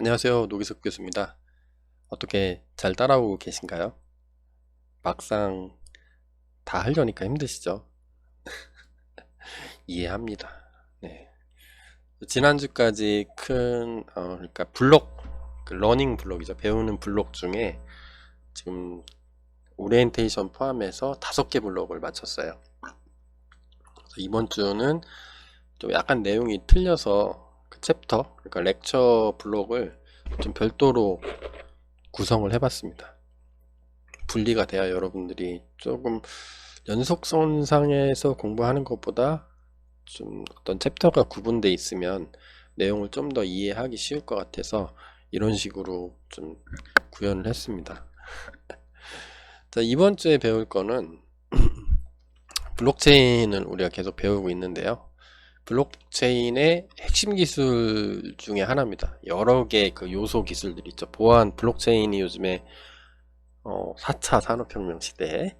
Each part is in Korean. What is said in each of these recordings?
안녕하세요. 노기석 교수입니다. 어떻게 잘 따라오고 계신가요? 막상 다 하려니까 힘드시죠? 이해합니다. 네. 지난주까지 그러니까 블록, 그 러닝 블록이죠. 배우는 블록 중에 지금 오리엔테이션 포함해서 5개 블록을 마쳤어요. 그래서 이번 주는 좀 약간 내용이 틀려서 그 챕터, 그러니까 렉처 블록을 좀 별도로 구성을 해봤습니다. 분리가 돼야 여러분들이 조금 연속선상에서 공부하는 것보다 좀 어떤 챕터가 구분되어 있으면 내용을 좀 더 이해하기 쉬울 것 같아서 이런 식으로 좀 구현을 했습니다. 자, 이번 주에 배울 거는 블록체인을 우리가 계속 배우고 있는데요. 블록체인의 핵심 기술 중에 하나입니다. 여러 개 그 요소 기술들이 있죠. 보안 블록체인이 요즘에 4차 산업혁명 시대에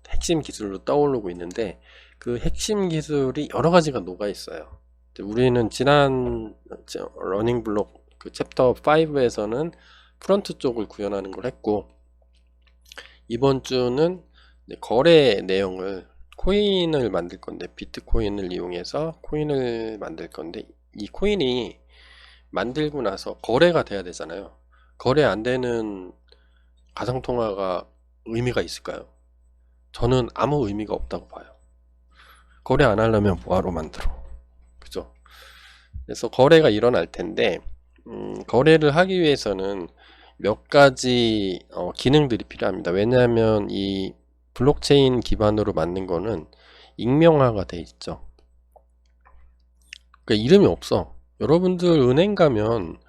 핵심 기술로 떠오르고 있는데 그 핵심 기술이 여러 가지가 녹아 있어요. 우리는 지난 러닝 블록 그 챕터 5에서는 프론트 쪽을 구현하는 걸 했고, 이번 주는 거래 내용을 코인을 만들 건데, 비트코인을 이용해서 코인을 만들 건데, 이 코인이 만들고 나서 거래가 돼야 되잖아요. 거래 안 되는 가상통화가 의미가 있을까요? 저는 아무 의미가 없다고 봐요. 거래 안 하려면 뭐하러 만들어? 그죠? 그래서 거래가 일어날 텐데, 거래를 하기 위해서는 몇 가지 기능들이 필요합니다. 왜냐하면 이 블록체인 기반으로 만든 거는 익명화가 돼 있죠. 그러니까 이름이 없어. 여러분들 은행 가면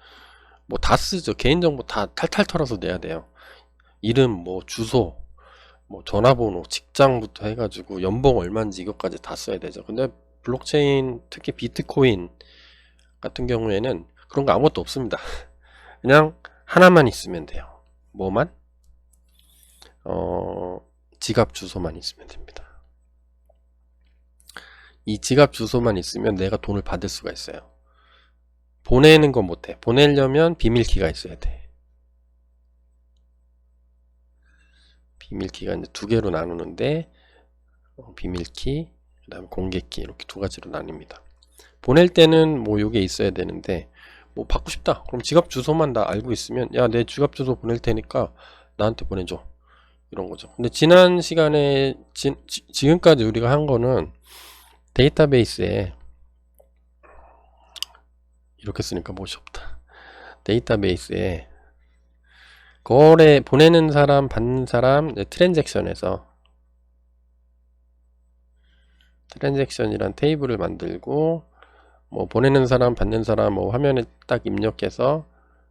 뭐 다 쓰죠. 개인정보 다 탈탈 털어서 내야 돼요. 이름, 뭐 주소, 뭐 전화번호, 직장부터 해가지고 연봉 얼마인지 이것까지 다 써야 되죠. 근데 블록체인, 특히 비트코인 같은 경우에는 그런 거 아무것도 없습니다. 그냥 하나만 있으면 돼요. 뭐만? 지갑 주소만 있으면 됩니다. 이 지갑 주소만 있으면 내가 돈을 받을 수가 있어요. 보내는 건 못해. 보내려면 비밀키가 있어야 돼. 비밀키가 이제 2개로 나누는데, 비밀키, 그 다음 공개키, 이렇게 2가지로 나뉩니다. 보낼 때는 뭐 요게 있어야 되는데, 뭐 받고 싶다. 그럼 지갑 주소만 다 알고 있으면, 야, 내 지갑 주소 보낼 테니까 나한테 보내줘. 이런 거죠. 근데 지난 시간에, 지금까지 우리가 한 거는 데이터베이스에, 이렇게 쓰니까 멋이 없다. 데이터베이스에 거래 보내는 사람 받는 사람 트랜잭션에서 트랜잭션이란 테이블을 만들고, 뭐 보내는 사람 받는 사람 뭐 화면에 딱 입력해서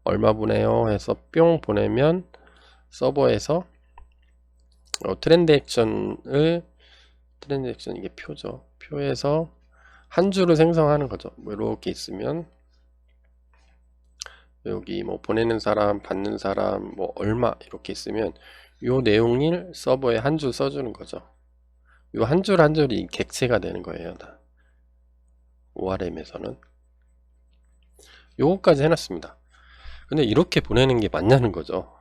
얼마 보내요 해서 뿅 보내면 서버에서 트랜잭션 이게 표죠. 표에서 한 줄을 생성하는 거죠. 뭐 이렇게 있으면 여기 뭐 보내는 사람 받는 사람 뭐 얼마 이렇게 있으면 요 내용을 서버에 한 줄 써주는 거죠. 요 한 줄 한 줄이 객체가 되는 거예요. 다 ORM에서는 요거까지 해놨습니다. 근데 이렇게 보내는 게 맞냐는 거죠.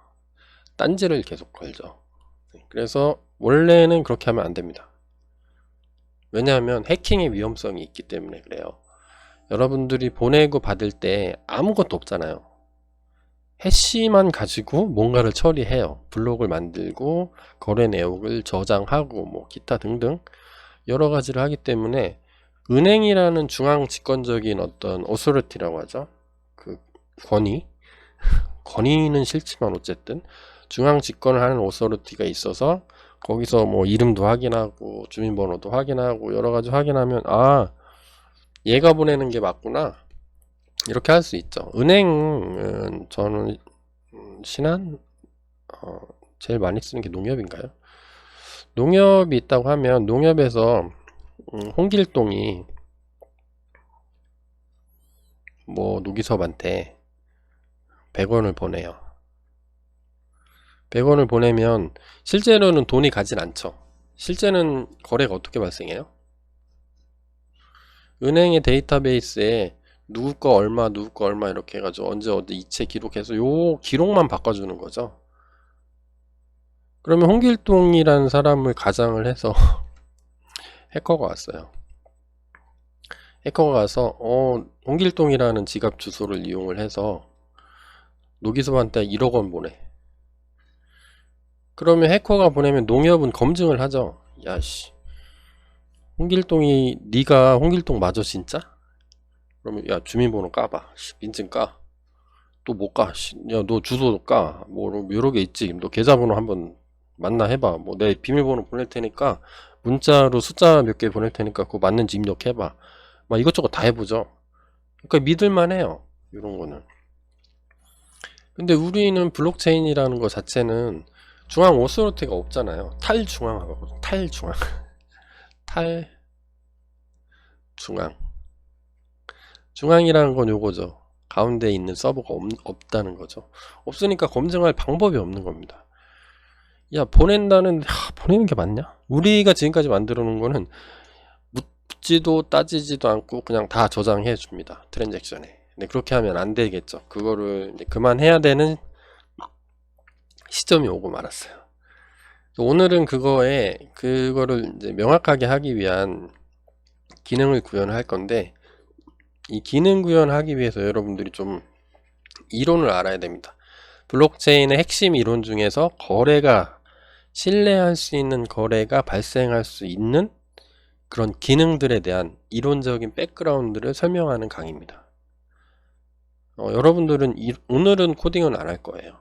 딴지를 계속 걸죠. 그래서 원래는 그렇게 하면 안 됩니다. 왜냐하면 해킹의 위험성이 있기 때문에 그래요. 여러분들이 보내고 받을 때 아무것도 없잖아요. 해시만 가지고 뭔가를 처리해요. 블록을 만들고 거래 내역을 저장하고 뭐 기타 등등 여러 가지를 하기 때문에 은행이라는 중앙 집권적인 어떤 오소리티라고 하죠. 그 권위는 싫지만 어쨌든 중앙 집권을 하는 오소리티가 있어서 거기서 뭐 이름도 확인하고 주민번호도 확인하고 여러 가지 확인하면 아, 얘가 보내는 게 맞구나. 이렇게 할 수 있죠. 은행은 저는 신한 제일 많이 쓰는 게 농협인가요? 농협이 있다고 하면 농협에서 홍길동이 뭐 노기섭한테 100원을 보내요. 100원을 보내면 실제로는 돈이 가진 않죠. 실제는 거래가 어떻게 발생해요? 은행의 데이터베이스에 누구 거 얼마 누구 거 얼마 이렇게 해가지고 언제 어디 이체 기록해서 요 기록만 바꿔주는 거죠. 그러면 홍길동이라는 사람을 가장을 해서 해커가 왔어요. 해커가 가서 홍길동이라는 지갑 주소를 이용을 해서 노기섭한테 1억 원 보내. 그러면 해커가 보내면 농협은 검증을 하죠. 야씨, 홍길동이 네가 홍길동 맞아 진짜? 그러면 야 주민번호 까봐. 민증 까. 또 못 까. 야 너 주소 까. 뭐 여러 개 있지. 너 계좌번호 한번 만나 해봐. 뭐 내 비밀번호 보낼 테니까 문자로 숫자 몇 개 보낼 테니까 그거 맞는지 입력해봐. 막 이것저것 다 해보죠. 그러니까 믿을만 해요. 이런 거는. 근데 우리는 블록체인이라는 것 자체는 중앙 오소리티가 없잖아요. 탈중앙하고 탈중앙 탈중앙 중앙이라는 건 요거죠. 가운데에 있는 서버가 없다는 거죠. 없으니까 검증할 방법이 없는 겁니다. 야 보낸다는 보내는 게 맞냐? 우리가 지금까지 만들어 놓은 거는 묻지도 따지지도 않고 그냥 다 저장해 줍니다. 트랜잭션에. 근데 그렇게 하면 안 되겠죠. 그거를 이제 그만해야 되는 시점이 오고 말았어요. 오늘은 그거를 이제 명확하게 하기 위한 기능을 구현할 건데, 이 기능 구현하기 위해서 여러분들이 좀 이론을 알아야 됩니다. 블록체인의 핵심 이론 중에서 신뢰할 수 있는 거래가 발생할 수 있는 그런 기능들에 대한 이론적인 백그라운드를 설명하는 강의입니다. 여러분들은 오늘은 코딩은 안 할 거예요.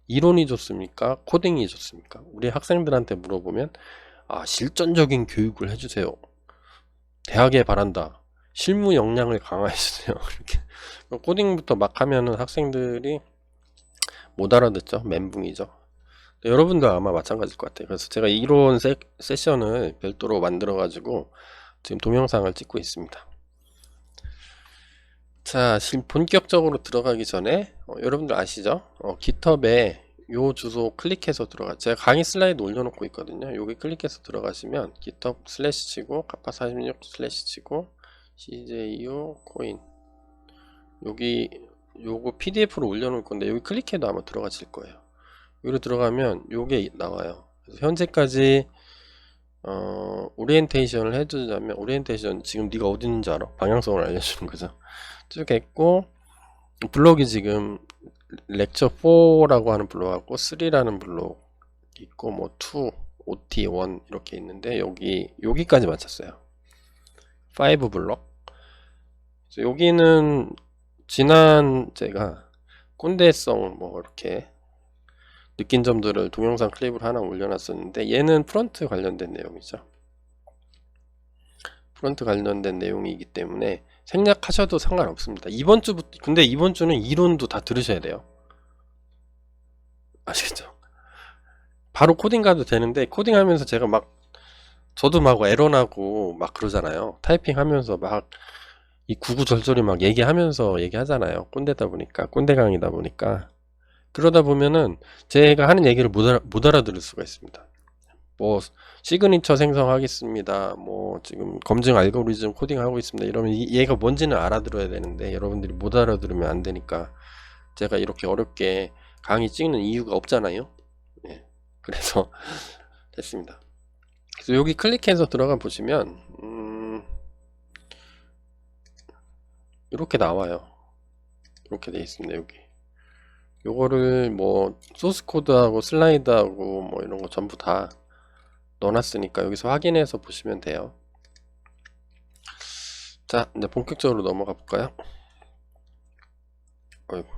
이론이 좋습니까? 코딩이 좋습니까? 우리 학생들한테 물어보면 실전적인 교육을 해주세요. 대학에 바란다. 실무 역량을 강화해주세요. 이렇게 코딩부터 막 하면은 학생들이 못 알아듣죠. 멘붕이죠. 여러분도 아마 마찬가지일 것 같아요. 그래서 제가 이론 세션을 별도로 만들어 가지고 지금 동영상을 찍고 있습니다. 자, 본격적으로 들어가기 전에 여러분들 아시죠? 깃허브에 요 주소 클릭해서 제가 강의 슬라이드 올려놓고 있거든요. 여기 클릭해서 들어가시면 깃허브 슬래시 치고 카파46 슬래시 치고 CJU 코인 요거 PDF로 올려놓을 건데 여기 클릭해도 아마 들어가실 거예요. 여기로 들어가면 요게 나와요. 그래서 현재까지 오리엔테이션을 해주자면, 오리엔테이션 지금 네가 어디 있는지 알아? 방향성을 알려주는 거죠. 쭉 했고, 블록이 지금 렉처 4라고 하는 블록하고 3라는 블록 있고, 뭐 2, OT, 1 이렇게 있는데 여기까지 마쳤어요. 5 블록. 여기는 지난 제가 꼰대성 뭐 이렇게 느낀 점들을 동영상 클립을 하나 올려놨었는데, 얘는 프론트 관련된 내용이죠. 프론트 관련된 내용이기 때문에 생략하셔도 상관없습니다. 근데 이번 주는 이론도 다 들으셔야 돼요. 아시겠죠? 바로 코딩 가도 되는데, 코딩하면서 제가 저도 에러 나고 막 그러잖아요. 타이핑 하면서 이 구구절절히 얘기하잖아요. 꼰대다 보니까, 꼰대 강의다 보니까. 그러다 보면은 제가 하는 얘기를 못 알아들을 수가 있습니다. 뭐 시그니처 생성하겠습니다. 뭐 지금 검증 알고리즘 코딩하고 있습니다. 이러면 얘가 뭔지는 알아들어야 되는데 여러분들이 못 알아들으면 안 되니까 제가 이렇게 어렵게 강의 찍는 이유가 없잖아요. 네. 그래서 됐습니다. 그래서 여기 클릭해서 들어가 보시면 이렇게 나와요. 이렇게 돼 있습니다. 여기 요거를 뭐 소스 코드하고 슬라이드하고 뭐 이런 거 전부 다 넣어놨으니까 여기서 확인해서 보시면 돼요. 자, 이제 본격적으로 넘어가 볼까요? 어이구,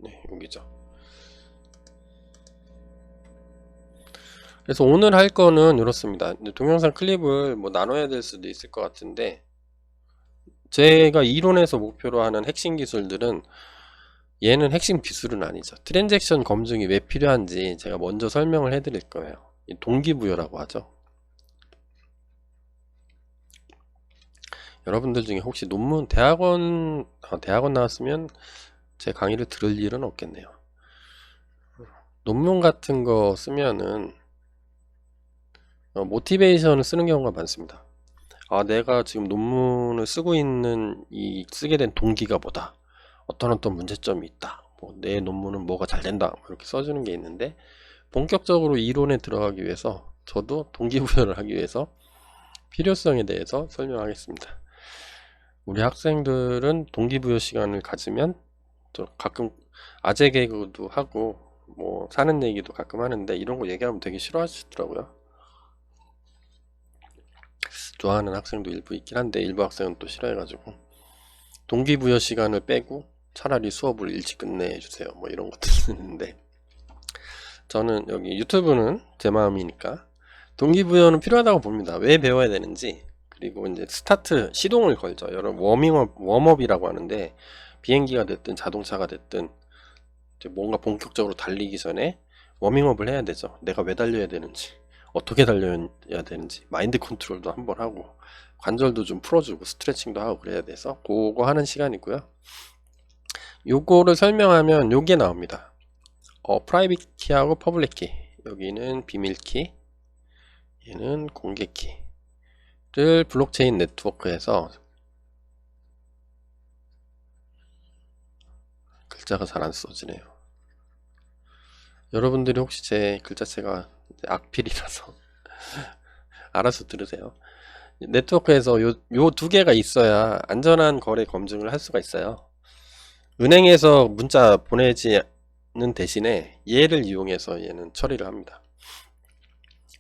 네, 여기죠. 그래서 오늘 할 거는 이렇습니다. 동영상 클립을 뭐 나눠야 될 수도 있을 것 같은데, 제가 이론에서 목표로 하는 핵심 기술들은, 얘는 핵심 기술은 아니죠. 트랜잭션 검증이 왜 필요한지 제가 먼저 설명을 해드릴 거예요. 동기부여라고 하죠. 여러분들 중에 혹시 대학원 나왔으면 제 강의를 들을 일은 없겠네요. 논문 같은 거 쓰면은 모티베이션을 쓰는 경우가 많습니다. 아, 내가 지금 논문을 쓰고 있는 이 쓰게 된 동기가 뭐다. 어떤 문제점이 있다. 뭐 내 논문은 뭐가 잘 된다. 뭐 이렇게 써주는 게 있는데 본격적으로 이론에 들어가기 위해서 저도 동기부여를 하기 위해서 필요성에 대해서 설명하겠습니다. 우리 학생들은 동기부여 시간을 가지면 또 가끔 아재 개그도 하고 뭐 사는 얘기도 가끔 하는데 이런 거 얘기하면 되게 싫어하시더라고요. 좋아하는 학생도 일부 있긴 한데 일부 학생은 또 싫어해가지고 동기부여 시간을 빼고 차라리 수업을 일찍 끝내주세요 뭐 이런 것도 있는데 저는 여기 유튜브는 제 마음이니까 동기부여는 필요하다고 봅니다. 왜 배워야 되는지, 그리고 이제 스타트 시동을 걸죠. 여러분 웜업이라고 하는데 비행기가 됐든 자동차가 됐든 이제 뭔가 본격적으로 달리기 전에 워밍업을 해야 되죠. 내가 왜 달려야 되는지, 어떻게 달려야 되는지 마인드 컨트롤도 한번 하고 관절도 좀 풀어주고 스트레칭도 하고 그래야 돼서 그거 하는 시간이고요. 요거를 설명하면 요게 나옵니다. 프라이빗 키하고 퍼블릭 키, 여기는 비밀 키, 얘는 공개 키를 블록체인 네트워크에서, 글자가 잘 안 써지네요. 여러분들이 혹시 제 글자체가 악필이라서 알아서 들으세요. 네트워크에서 요 두 개가 있어야 안전한 거래 검증을 할 수가 있어요. 은행에서 문자 보내지는 대신에 얘를 이용해서 얘는 처리를 합니다.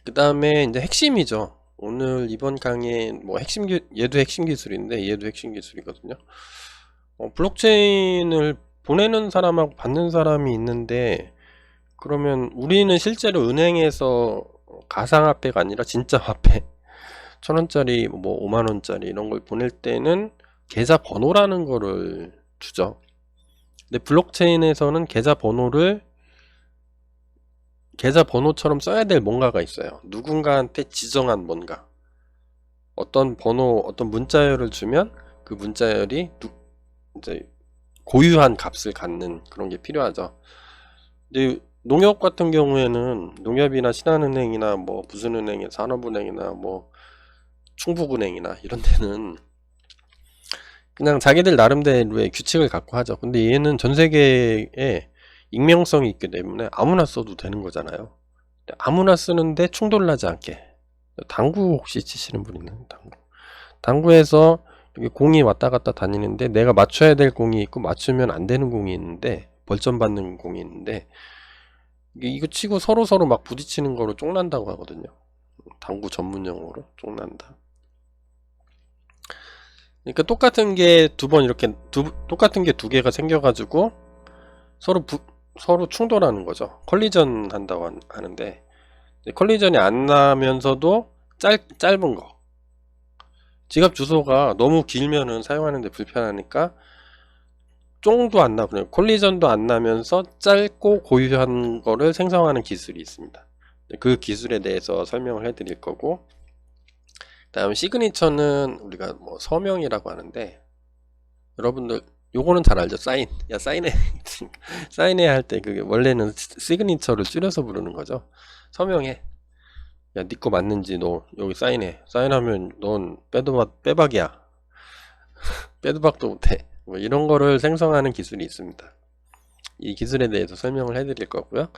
그 다음에 이제 핵심이죠. 오늘 이번 강의 뭐 얘도 핵심 기술인데 얘도 핵심 기술이거든요. 블록체인을 보내는 사람하고 받는 사람이 있는데, 그러면 우리는 실제로 은행에서 가상화폐가 아니라 진짜 화폐 1,000원짜리 뭐 5만원짜리 이런 걸 보낼 때는 계좌 번호라는 거를 주죠. 근데 블록체인에서는 계좌 번호처럼 써야 될 뭔가가 있어요. 누군가한테 지정한 뭔가, 어떤 번호, 어떤 문자열을 주면 그 문자열이 이제 고유한 값을 갖는 그런 게 필요하죠. 근데 농협 같은 경우에는 농협이나 신한은행이나 뭐 무슨 은행이나 산업은행이나 뭐 충북은행이나 이런 데는 그냥 자기들 나름대로의 규칙을 갖고 하죠. 근데 얘는 전 세계에 익명성이 있기 때문에 아무나 써도 되는 거잖아요. 아무나 쓰는데 충돌나지 않게. 당구 혹시 치시는 분 있나요? 당구에서 이렇게 공이 왔다 갔다 다니는데 내가 맞춰야 될 공이 있고 맞추면 안 되는 공이 있는데, 벌점 받는 공이 있는데, 이거 치고 서로 막 부딪히는 거로 쫑난다고 하거든요. 당구 전문 용어로 쫑난다. 그러니까 똑같은 게 똑같은 게 두 개가 생겨가지고 서로 충돌하는 거죠. 컬리전 한다고 하는데, 컬리전이 안 나면서도 짧은 거, 지갑 주소가 너무 길면은 사용하는데 불편하니까 쫑도 안 나고 그냥 콜리전도 안 나면서 짧고 고유한 거를 생성하는 기술이 있습니다. 그 기술에 대해서 설명을 해드릴 거고, 다음 시그니처는 우리가 뭐 서명이라고 하는데, 여러분들 요거는 잘 알죠? 사인해야 할 때 그게 원래는 시그니처를 줄여서 부르는 거죠. 서명해. 야, 니 거 맞는지 너 여기 사인하면 넌 빼박이야. 빼도 박도 못해. 뭐 이런 거를 생성하는 기술이 있습니다. 이 기술에 대해서 설명을 해드릴 거고요.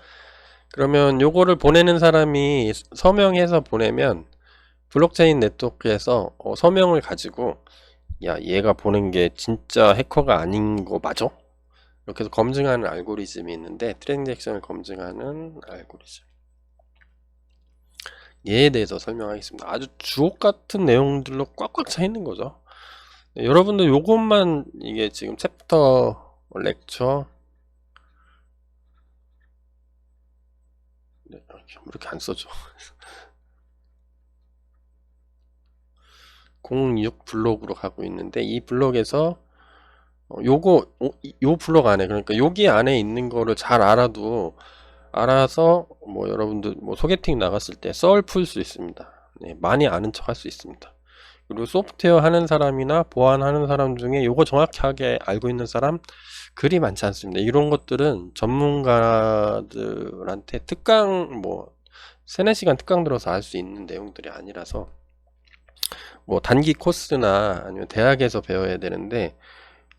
그러면 요거를 보내는 사람이 서명해서 보내면 블록체인 네트워크에서 서명을 가지고, 야, 얘가 보낸 게 진짜 해커가 아닌 거 맞아? 이렇게 해서 검증하는 알고리즘이 있는데, 트랜잭션을 검증하는 알고리즘, 얘에 대해서 설명하겠습니다. 아주 주옥 같은 내용들로 꽉꽉 차 있는 거죠. 네, 여러분들 요것만, 이게 지금 챕터 렉처, 네, 이렇게 안 써줘. 06 블록으로 가고 있는데, 이 블록에서 요 블록 안에, 그러니까 여기 안에 있는 거를 잘 알아서 뭐 여러분들 뭐 소개팅 나갔을 때 썰 풀 수 있습니다. 네, 많이 아는 척 할 수 있습니다. 그리고 소프트웨어 하는 사람이나 보안하는 사람 중에 요거 정확하게 알고 있는 사람 그리 많지 않습니다. 이런 것들은 전문가들한테 특강 뭐 3-4시간 특강 들어서 알 수 있는 내용들이 아니라서 뭐 단기 코스나 아니면 대학에서 배워야 되는데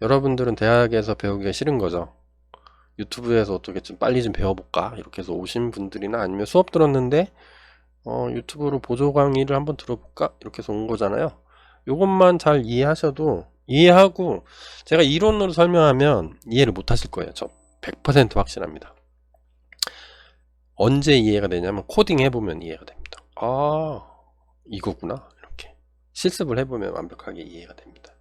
여러분들은 대학에서 배우기가 싫은 거죠. 유튜브에서 어떻게 좀 빨리 좀 배워볼까 이렇게 해서 오신 분들이나 아니면 수업 들었는데 유튜브로 보조 강의를 한번 들어볼까 이렇게 해서 온 거잖아요. 요것만 잘 이해하셔도, 이해하고 제가 이론으로 설명하면 이해를 못 하실 거예요. 저 100% 확신합니다. 언제 이해가 되냐면 코딩 해보면 이해가 됩니다. 아, 이거구나 이렇게 실습을 해보면 완벽하게 이해가 됩니다.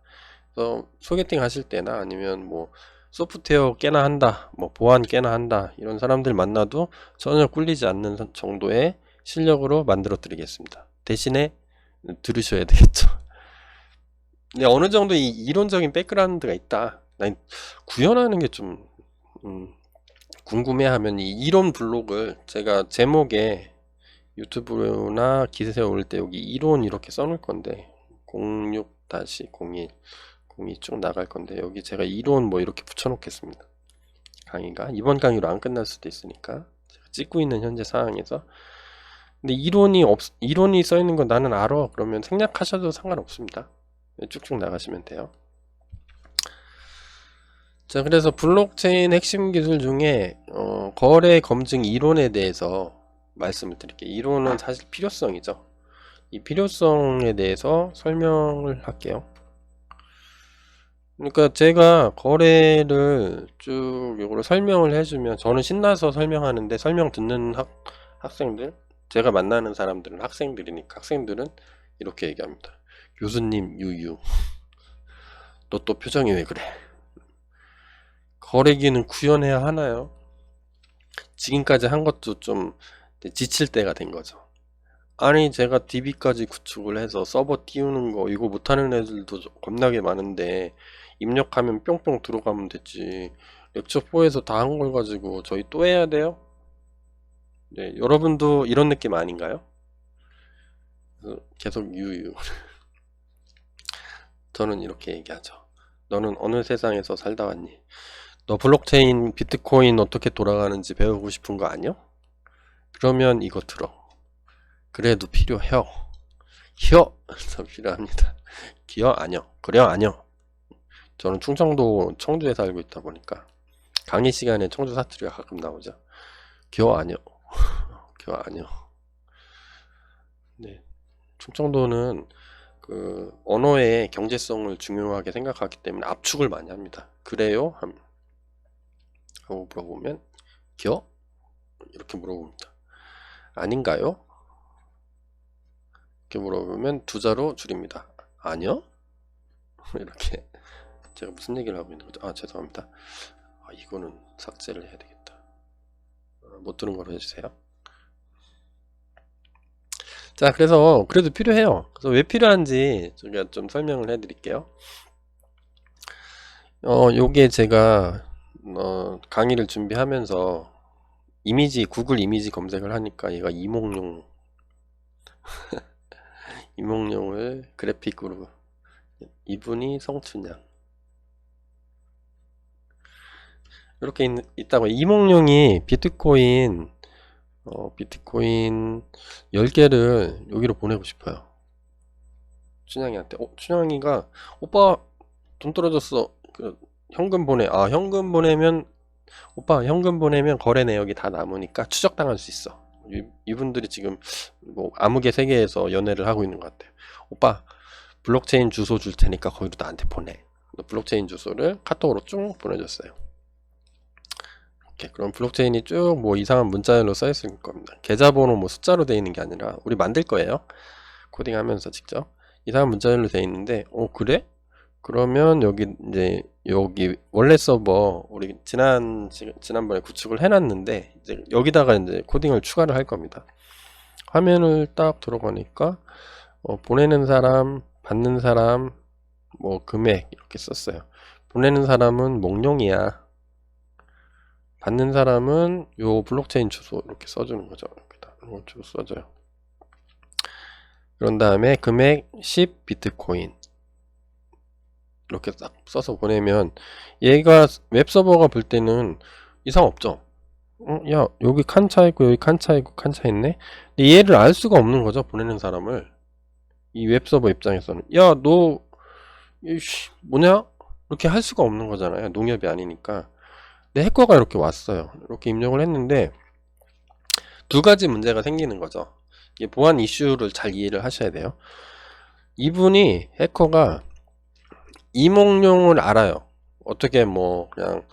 그래서 소개팅 하실 때나 아니면 뭐 소프트웨어 깨나 한다, 뭐 보안 깨나 한다, 이런 사람들 만나도 전혀 꿀리지 않는 정도의 실력으로 만들어 드리겠습니다. 대신에 들으셔야 되겠죠. 근데 어느 정도 이 이론적인 백그라운드가 있다, 난 구현하는 게 좀 궁금해하면 이 이론 블록을 제가 제목에 유튜브나 기사에 올 때 여기 이론 이렇게 써놓을 건데 06-01 02 쭉 나갈 건데 여기 제가 이론 뭐 이렇게 붙여 놓겠습니다. 강의가 이번 강의로 안 끝날 수도 있으니까 제가 찍고 있는 현재 상황에서. 근데 이론이 써 있는 건 나는 알아 그러면 생략하셔도 상관없습니다. 쭉쭉 나가시면 돼요. 자, 그래서 블록체인 핵심 기술 중에 거래 검증 이론에 대해서 말씀을 드릴게요. 이론은 사실 필요성이죠. 이 필요성에 대해서 설명을 할게요. 그러니까 제가 거래를 쭉 이거를 설명을 해주면 저는 신나서 설명하는데, 설명 듣는 학생들, 제가 만나는 사람들은 학생들이니까 학생들은 이렇게 얘기합니다. 교수님 유유, 너 또 표정이 왜 그래? 거래기는 구현해야 하나요? 지금까지 한 것도 좀 지칠 때가 된 거죠. 아니 제가 DB까지 구축을 해서 서버 띄우는 거 이거 못하는 애들도 겁나게 많은데 입력하면 뿅뿅 들어가면 됐지, 렉처4에서 다 한 걸 가지고 저희 또 해야 돼요? 네, 여러분도 이런 느낌 아닌가요? 계속 유유. 저는 이렇게 얘기하죠. 너는 어느 세상에서 살다 왔니? 너 블록체인 비트코인 어떻게 돌아가는지 배우고 싶은 거 아니야? 그러면 이거 들어. 그래도 필요해요. 더 필요합니다. 기어? 아니요. 그래요? 아니요. 저는 충청도 청주에 살고 있다 보니까 강의 시간에 청주 사투리가 가끔 나오죠. 기어? 아니요. 기어? 아니요. 네. 충청도는 그 언어의 경제성을 중요하게 생각하기 때문에 압축을 많이 합니다. 그래요? 하고 물어보면 기어? 이렇게 물어봅니다. 아닌가요? 이렇게 물어보면 두 자로 줄입니다. 아니요? 이렇게. 제가 무슨 얘기를 하고 있는 거죠? 아, 죄송합니다. 이거는 삭제를 해야 되겠다. 못 들은 걸로 해주세요. 자, 그래서 그래도 필요해요. 그래서 왜 필요한지 제가 좀 설명을 해드릴게요. 요게 제가 강의를 준비하면서 구글 이미지 검색을 하니까 얘가 이몽룡 이몽룡을 그래픽으로, 이분이 성춘향 이렇게 있다고. 이몽룡이 비트코인 10개를 여기로 보내고 싶어요. 춘향이한테. 춘향이가 오빠 돈 떨어졌어. 현금 보내. 현금 보내면, 오빠 현금 보내면 거래 내역이 다 남으니까 추적당할 수 있어. 이분들이 지금 뭐 암흑의 세계에서 연애를 하고 있는 것 같아요. 오빠 블록체인 주소 줄 테니까 거기로 나한테 보내. 블록체인 주소를 카톡으로 쭉 보내줬어요. 이렇게. 그럼 블록체인이 쭉 뭐 이상한 문자열로 써있을 겁니다. 계좌번호 뭐 숫자로 되어 있는 게 아니라 우리 만들 거예요. 코딩하면서 직접 이상한 문자열로 되어 있는데, 그래? 그러면 여기 원래 서버 우리 지난번에 구축을 해놨는데 이제 여기다가 이제 코딩을 추가를 할 겁니다. 화면을 딱 들어가니까 보내는 사람, 받는 사람, 뭐 금액 이렇게 썼어요. 보내는 사람은 몽룡이야. 받는 사람은 요 블록체인 주소 이렇게 써주는 거죠. 여기다 주소 써줘요. 그런 다음에 금액 10 비트코인 이렇게 딱 써서 보내면 얘가 웹서버가 볼 때는 이상 없죠. 야, 여기 칸차 있고 여기 칸차 있고 칸차 있네. 근데 얘를 알 수가 없는 거죠, 보내는 사람을. 이 웹서버 입장에서는 야, 너 이씨 뭐냐? 이렇게 할 수가 없는 거잖아요. 농협이 아니니까. 근데 해커가 이렇게 왔어요. 이렇게 입력을 했는데 두 가지 문제가 생기는 거죠. 이게 보안 이슈를 잘 이해를 하셔야 돼요. 이분이 해커가 이목용을 알아요. 어떻게 뭐 그냥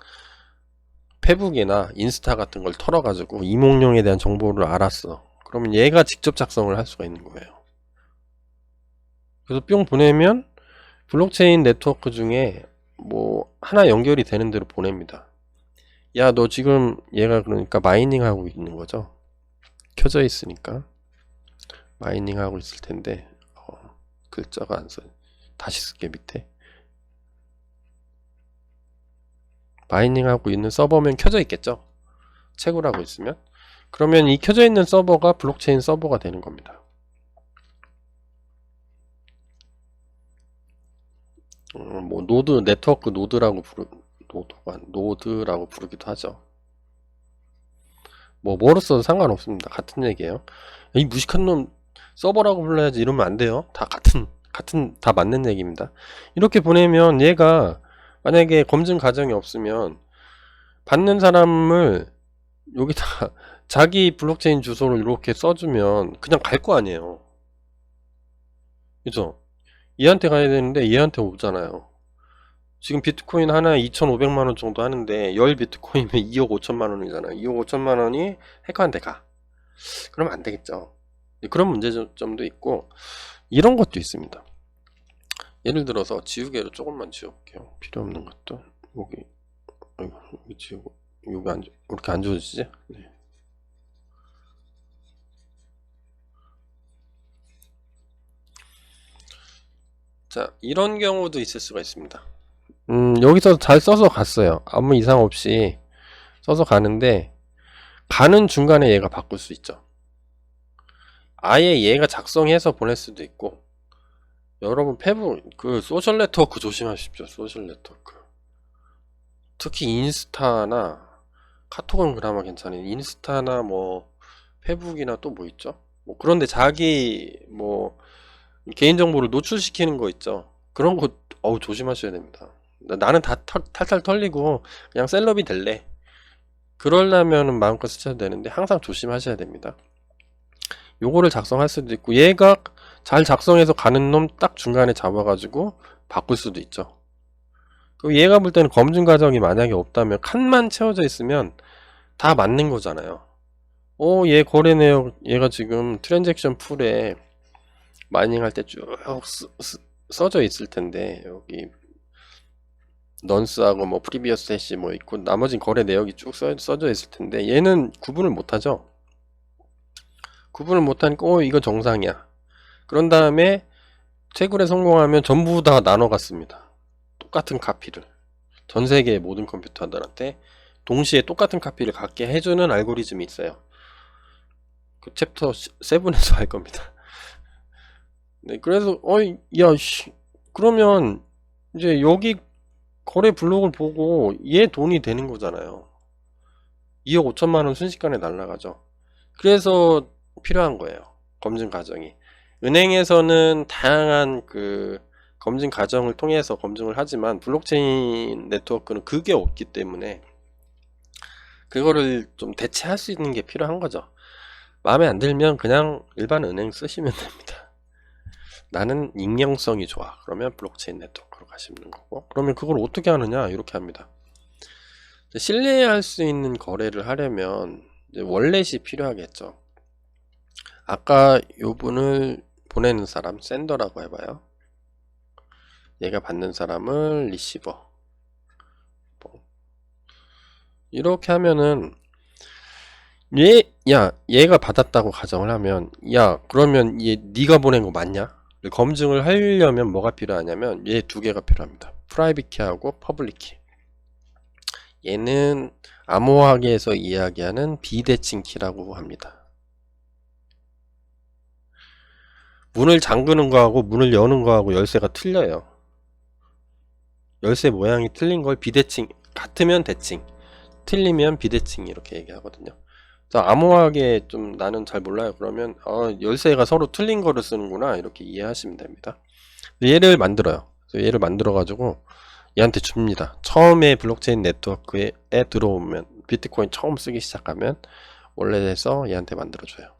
페북이나 인스타 같은 걸 털어가지고 이목용에 대한 정보를 알았어. 그러면 얘가 직접 작성을 할 수가 있는 거예요. 그래서 뿅 보내면 블록체인 네트워크 중에 뭐 하나 연결이 되는 대로 보냅니다. 야, 너 지금 얘가 그러니까 마이닝 하고 있는 거죠. 켜져 있으니까 마이닝 하고 있을 텐데 글자가 안 써. 다시 쓸게. 밑에 마이닝 하고 있는 서버면 켜져 있겠죠. 채굴하고 있으면. 그러면 이 켜져 있는 서버가 블록체인 서버가 되는 겁니다. 뭐 노드, 네트워크 노드라고 노드라고 부르기도 하죠. 뭐로 써도 상관없습니다. 같은 얘기예요. 이 무식한 놈 서버라고 불러야지 이러면 안 돼요. 다 다 맞는 얘기입니다. 이렇게 보내면 얘가 만약에 검증 과정이 없으면 받는 사람을 여기다 자기 블록체인 주소를 이렇게 써주면 그냥 갈 거 아니에요. 그죠? 얘한테 가야 되는데 얘한테 오잖아요. 지금 비트코인 하나에 2,500만원 정도 하는데 10 비트코인이면 2억 5천만 원이잖아요. 2억 5천만 원이 해커한테 가. 그러면 안 되겠죠. 그런 문제점도 있고 이런 것도 있습니다. 예를 들어서 지우개로 조금만 지워볼게요. 필요 없는 것도 여기 지우고 여기 이렇게 안 지워지지? 네. 자, 이런 경우도 있을 수가 있습니다. 여기서 잘 써서 갔어요. 아무 이상 없이 써서 가는데 가는 중간에 얘가 바꿀 수 있죠. 아예 얘가 작성해서 보낼 수도 있고. 여러분 페북 그 소셜 네트워크 조심하십시오. 소셜 네트워크. 특히 인스타나 카톡은 그나마 괜찮아요. 인스타나 뭐 페북이나 또 뭐 있죠? 뭐 그런데 자기 뭐 개인정보를 노출시키는 거 있죠. 그런 거 조심하셔야 됩니다. 나는 다 탈탈 털리고 그냥 셀럽이 될래. 그러려면 마음껏 쓰셔도 되는데 항상 조심하셔야 됩니다. 요거를 작성할 수도 있고 얘가 잘 작성해서 가는 놈 딱 중간에 잡아가지고 바꿀 수도 있죠. 그리고 얘가 볼 때는 검증 과정이 만약에 없다면 칸만 채워져 있으면 다 맞는 거잖아요. 얘 거래 내역 얘가 지금 트랜잭션 풀에 마이닝 할 때 쭉 써져 있을 텐데 여기 넌스하고 뭐 프리비어스 해시 뭐 있고 나머지 거래 내역이 쭉 써져 있을 텐데 얘는 구분을 못하죠. 구분을 못하니까 이거 정상이야. 그런 다음에 채굴에 성공하면 전부 다 나눠 갔습니다. 똑같은 카피를 전 세계의 모든 컴퓨터들한테 동시에 똑같은 카피를 갖게 해주는 알고리즘이 있어요. 그 챕터 7에서 할 겁니다. 네, 그래서 그러면 이제 여기 거래 블록을 보고 얘 돈이 되는 거잖아요. 2억 5천만 원 순식간에 날라가죠. 그래서 필요한 거예요. 검증 과정이. 은행에서는 다양한 그 검증 과정을 통해서 검증을 하지만 블록체인 네트워크는 그게 없기 때문에 그거를 좀 대체할 수 있는 게 필요한 거죠. 마음에 안 들면 그냥 일반 은행 쓰시면 됩니다. 나는 익명성이 좋아. 그러면 블록체인 네트워크로 가시는 거고. 그러면 그걸 어떻게 하느냐? 이렇게 합니다. 신뢰할 수 있는 거래를 하려면 이제 월렛이 필요하겠죠. 아까 요분을 보내는 사람 샌더라고 해봐요. 얘가 받는 사람을 리시버. 이렇게 하면은 얘가 받았다고 가정을 하면 그러면 네가 보낸 거 맞냐? 검증을 하려면 뭐가 필요하냐면 얘 두 개가 필요합니다. 프라이빗 키하고 퍼블릭 키. 얘는 암호화계에서 이야기하는 비대칭 키라고 합니다. 문을 잠그는 거하고 문을 여는 거하고 열쇠가 틀려요. 열쇠 모양이 틀린 걸 비대칭, 같으면 대칭, 틀리면 비대칭 이렇게 얘기하거든요. 자, 암호화하게 좀 나는 잘 몰라요. 그러면 열쇠가 서로 틀린 거를 쓰는구나 이렇게 이해하시면 됩니다. 얘를 만들어요. 그래서 얘를 만들어 가지고 얘한테 줍니다. 처음에 블록체인 네트워크에 들어오면 비트코인 처음 쓰기 시작하면 원래에서 얘한테 만들어줘요.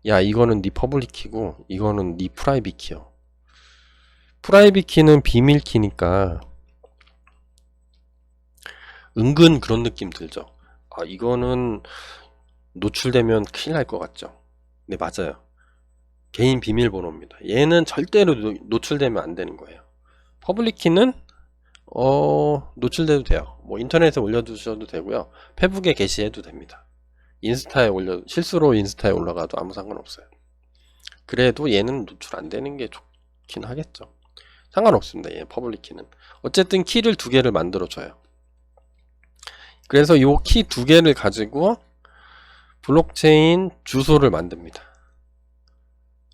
야, 이거는 네 퍼블릭 키고 이거는 네 프라이빗 키요. 프라이빗 키는 비밀 키니까 은근 그런 느낌 들죠. 아, 이거는 노출되면 큰일 날 것 같죠. 네, 맞아요. 개인 비밀번호입니다. 얘는 절대로 노출되면 안 되는 거예요. 퍼블릭 키는 노출돼도 돼요. 뭐 인터넷에 올려두셔도 되고요. 페북에 게시해도 됩니다. 인스타에 실수로 인스타에 올라가도 아무 상관없어요. 그래도 얘는 노출 안 되는 게 좋긴 하겠죠. 상관없습니다. 얘 퍼블릭 키는. 어쨌든 키를 두 개를 만들어줘요. 그래서 요 키 두 개를 가지고 블록체인 주소를 만듭니다.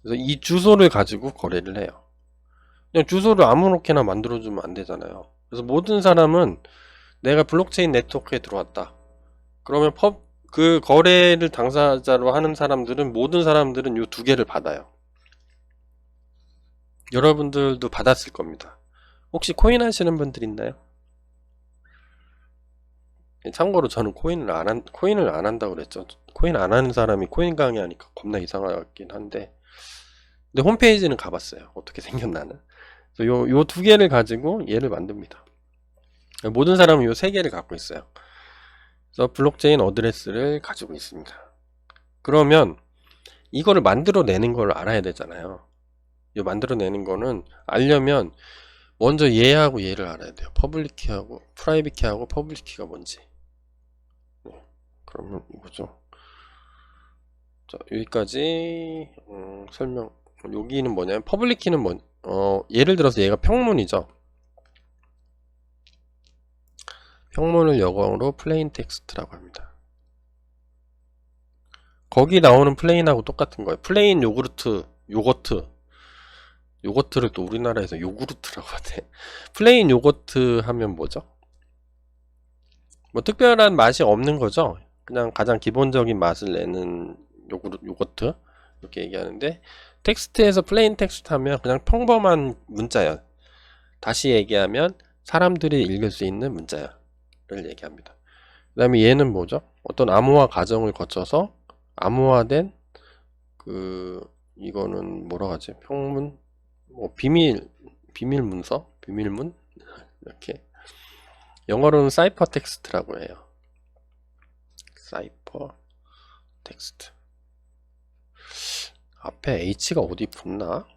그래서 이 주소를 가지고 거래를 해요. 그냥 주소를 아무렇게나 만들어주면 안 되잖아요. 그래서 모든 사람은 내가 블록체인 네트워크에 들어왔다. 그러면 그 거래를 당사자로 하는 사람들은 모든 사람들은 요 두 개를 받아요. 여러분들도 받았을 겁니다. 혹시 코인 하시는 분들 있나요? 참고로 저는 코인을 안 한다고 그랬죠. 코인 안 하는 사람이 코인 강의하니까 겁나 이상하긴 한데, 근데 홈페이지는 가봤어요. 어떻게 생겼나는. 요 두 개를 가지고 얘를 만듭니다. 모든 사람은 요 세 개를 갖고 있어요. 그래서 블록체인 어드레스를 가지고 있습니다. 그러면 이거를 만들어내는 걸 알아야 되잖아요. 이 만들어내는 거는 알려면 먼저 얘하고 얘를 알아야 돼요. 퍼블릭 키하고 프라이빗 키하고 퍼블릭 키가 뭔지. 그러면 이거죠. 자, 여기까지 설명. 여기는 뭐냐면 퍼블릭 키는 예를 들어서 얘가 평문이죠. 평문을 영어로 플레인 텍스트라고 합니다. 거기 나오는 플레인하고 똑같은 거예요. 플레인 요거트를 또 우리나라에서 요구르트라고 하네. 플레인 요거트 하면 뭐죠? 뭐 특별한 맛이 없는 거죠. 그냥 가장 기본적인 맛을 내는 요거트 이렇게 얘기하는데, 텍스트에서 플레인 텍스트 하면 그냥 평범한 문자열, 다시 얘기하면 사람들이 읽을 수 있는 문자열을 얘기합니다. 그 다음에 얘는 뭐죠? 어떤 암호화 과정을 거쳐서 암호화된 이거는 뭐라고 하지? 평문, 뭐 비밀 문서, 비밀문 이렇게. 영어로는 사이퍼 텍스트라고 해요. 사이퍼 텍스트. 앞에 H가 어디 붙나?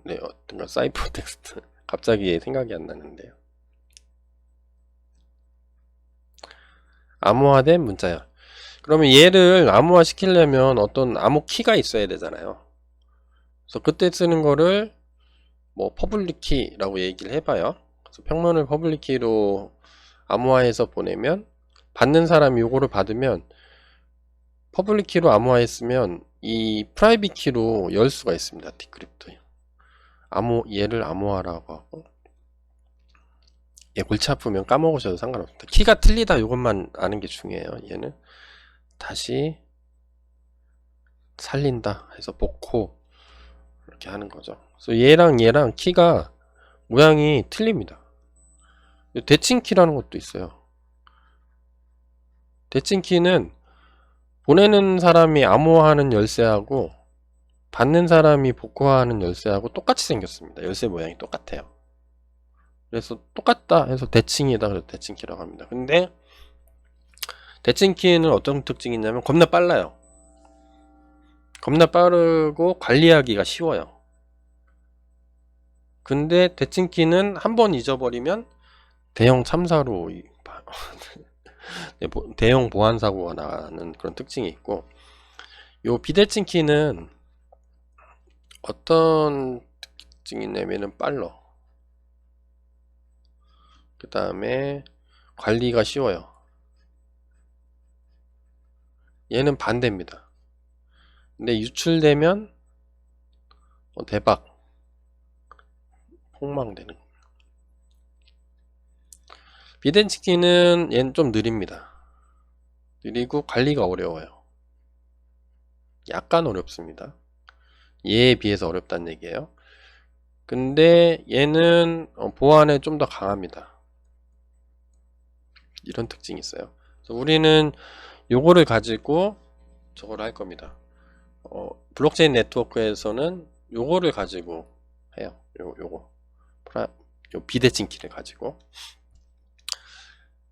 네, 어떤가 사이퍼 텍스트. 갑자기 생각이 안 나는데요. 암호화된 문자열. 그러면 얘를 암호화 시키려면 어떤 암호 키가 있어야 되잖아요. 그래서 그때 쓰는 거를 뭐 퍼블릭 키라고 얘기를 해봐요. 그래서 평문을 퍼블릭 키로 암호화해서 보내면, 받는 사람이 요거를 받으면 퍼블릭 키로 암호화했으면 이 프라이빗 키로 열 수가 있습니다. 디크립트. 얘를 암호화라고 하고, 얘 골치 아프면 까먹으셔도 상관없습니다. 키가 틀리다 요것만 아는 게 중요해요. 얘는 다시 살린다 해서 복호 이렇게 하는 거죠. 그래서 얘랑 키가 모양이 틀립니다. 대칭 키라는 것도 있어요. 대칭 키는 보내는 사람이 암호화하는 열쇠하고 받는 사람이 복호하는 열쇠하고 똑같이 생겼습니다. 열쇠 모양이 똑같아요. 그래서 똑같다 해서 대칭이다 그래서 대칭키라고 합니다. 근데 대칭키는 어떤 특징이 있냐면 겁나 빨라요. 겁나 빠르고 관리하기가 쉬워요. 근데 대칭키는 한번 잊어버리면 대형 참사로 대형 보안 사고가 나는 그런 특징이 있고, 요 비대칭키는 어떤 특징이 있냐면은 빨라. 그 다음에 관리가 쉬워요. 얘는 반대입니다. 근데 유출되면 대박 폭망되는. 비대칭키는 얘는 좀 느립니다. 느리고 관리가 어려워요. 약간 어렵습니다. 얘에 비해서 어렵다는 얘기예요. 근데 얘는 보안에 좀 더 강합니다. 이런 특징이 있어요. 그래서 우리는 요거를 가지고 저걸 할 겁니다. 블록체인 네트워크에서는 요거를 가지고 해요. 요거 요 비대칭 키를 가지고.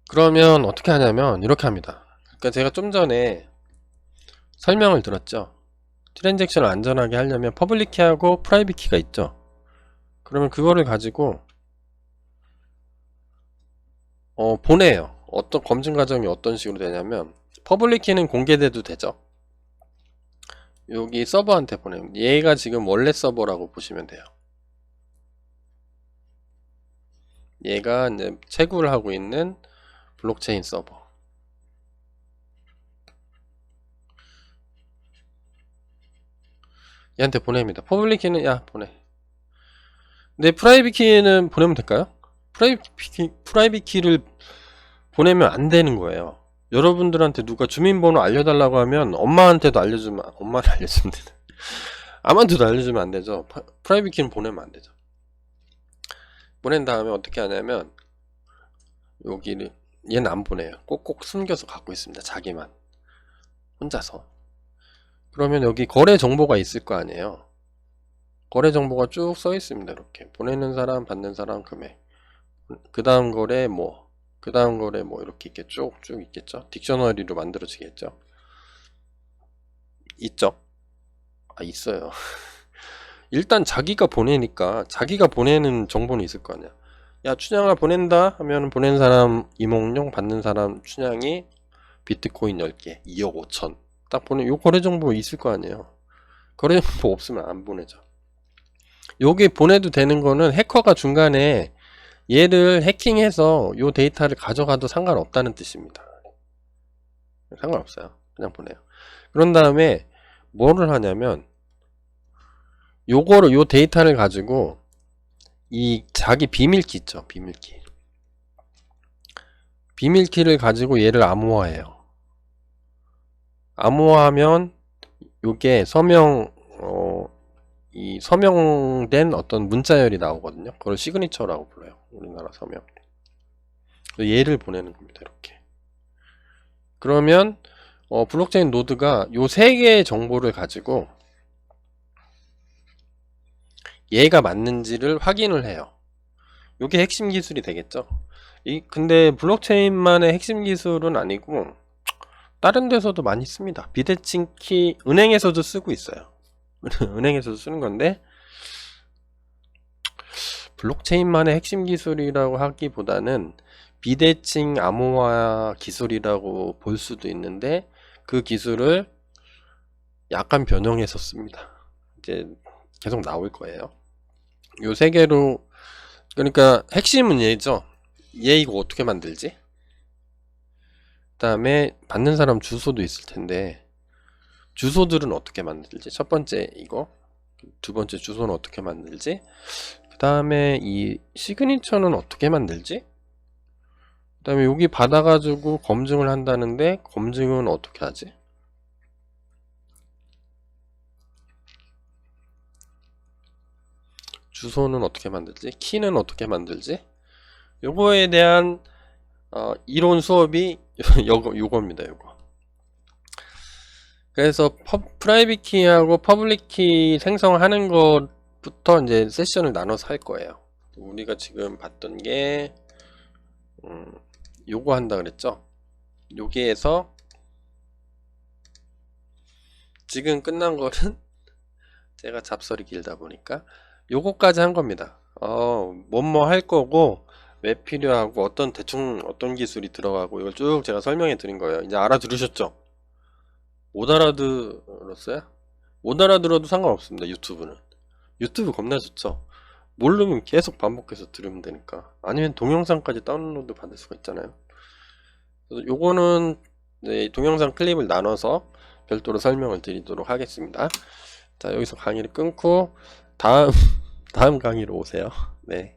그러면 어떻게 하냐면 이렇게 합니다. 그러니까 제가 좀 전에 설명을 들었죠. 트랜잭션을 안전하게 하려면 퍼블릭 키하고 프라이빗 키가 있죠. 그러면 그거를 가지고 보내요. 어떤 검증 과정이 어떤 식으로 되냐면 퍼블릭 키는 공개돼도 되죠. 여기 서버한테 보내면 얘가 지금 원래 서버라고 보시면 돼요. 얘가 이제 채굴을 하고 있는 블록체인 서버. 얘한테 보냅니다. 퍼블릭 키는 야 보내. 근데 프라이빗 키는 보내면 될까요? 프라이빗 키를 보내면 안 되는 거예요. 여러분들한테 누가 주민번호 알려달라고 하면 엄마한테도 알려주면 엄마를 알려주면 되는. 아무한테도 알려주면 안 되죠. 프라이빗 키는 보내면 안 되죠. 보낸 다음에 어떻게 하냐면 여기를 얘는 안 보내요. 꼭꼭 숨겨서 갖고 있습니다. 자기만 혼자서. 그러면 여기 거래 정보가 있을 거 아니에요. 거래 정보가 쭉 써 있습니다. 이렇게 보내는 사람, 받는 사람, 금액, 그 다음 거래 뭐, 그 다음 거래 뭐 이렇게 이렇게 쭉쭉 있겠죠. 딕셔너리로 만들어지겠죠. 있죠. 아 있어요. 일단 자기가 보내니까 자기가 보내는 정보는 있을 거 아니야. 야 춘향아 보낸다 하면 보낸 사람 이몽룡, 받는 사람 춘향이 비트코인 10개 2억 5천 딱 보내. 요 거래 정보 있을 거 아니에요. 거래 정보 없으면 안 보내죠. 요게 보내도 되는 거는 해커가 중간에 얘를 해킹해서 요 데이터를 가져가도 상관없다는 뜻입니다. 상관없어요. 그냥 보내요. 그런 다음에 뭐를 하냐면 요거를 요 데이터를 가지고 이 자기 비밀키 있죠. 비밀키를 가지고 얘를 암호화해요. 암호화하면 요게 이 서명된 어떤 문자열이 나오거든요. 그걸 시그니처라고 불러요. 우리나라 서명. 얘를 보내는 겁니다. 이렇게. 그러면 블록체인 노드가 요 세 개의 정보를 가지고 얘가 맞는지를 확인을 해요. 요게 핵심 기술이 되겠죠. 근데 블록체인만의 핵심 기술은 아니고 다른 데서도 많이 씁니다. 비대칭 키 은행에서도 쓰고 있어요. 은행에서도 쓰는 건데 블록체인만의 핵심 기술이라고 하기보다는 비대칭 암호화 기술이라고 볼 수도 있는데 그 기술을 약간 변형해서 씁니다. 이제 계속 나올 거예요. 요 세 개로. 그러니까 핵심은 얘죠. 얘 이거 어떻게 만들지? 그 다음에 받는 사람 주소도 있을 텐데 주소들은 어떻게 만들지? 첫 번째 이거, 두 번째 주소는 어떻게 만들지? 그 다음에 이 시그니처는 어떻게 만들지? 그 다음에 여기 받아가지고 검증을 한다는데 검증은 어떻게 하지? 주소는 어떻게 만들지? 키는 어떻게 만들지? 요거에 대한 이론 수업이 요겁니다. 요거. 그래서 프라이빗 키하고 퍼블릭 키 생성하는 것부터 이제 세션을 나눠서 할 거예요. 우리가 지금 봤던 게 요거 한다 그랬죠. 여기에서 지금 끝난 거는 제가 잡설이 길다 보니까 요거까지 한 겁니다. 뭐뭐 할 거고 왜 필요하고 대충 어떤 기술이 들어가고 이걸 쭉 제가 설명해 드린 거예요. 이제 알아들으셨죠? 못 알아들었어요? 못 알아들어도 상관없습니다. 유튜브 겁나 좋죠. 모르면 계속 반복해서 들으면 되니까. 아니면 동영상까지 다운로드 받을 수가 있잖아요. 그래서 요거는 네, 동영상 클립을 나눠서 별도로 설명을 드리도록 하겠습니다. 자, 여기서 강의를 끊고 다음 강의로 오세요. 네.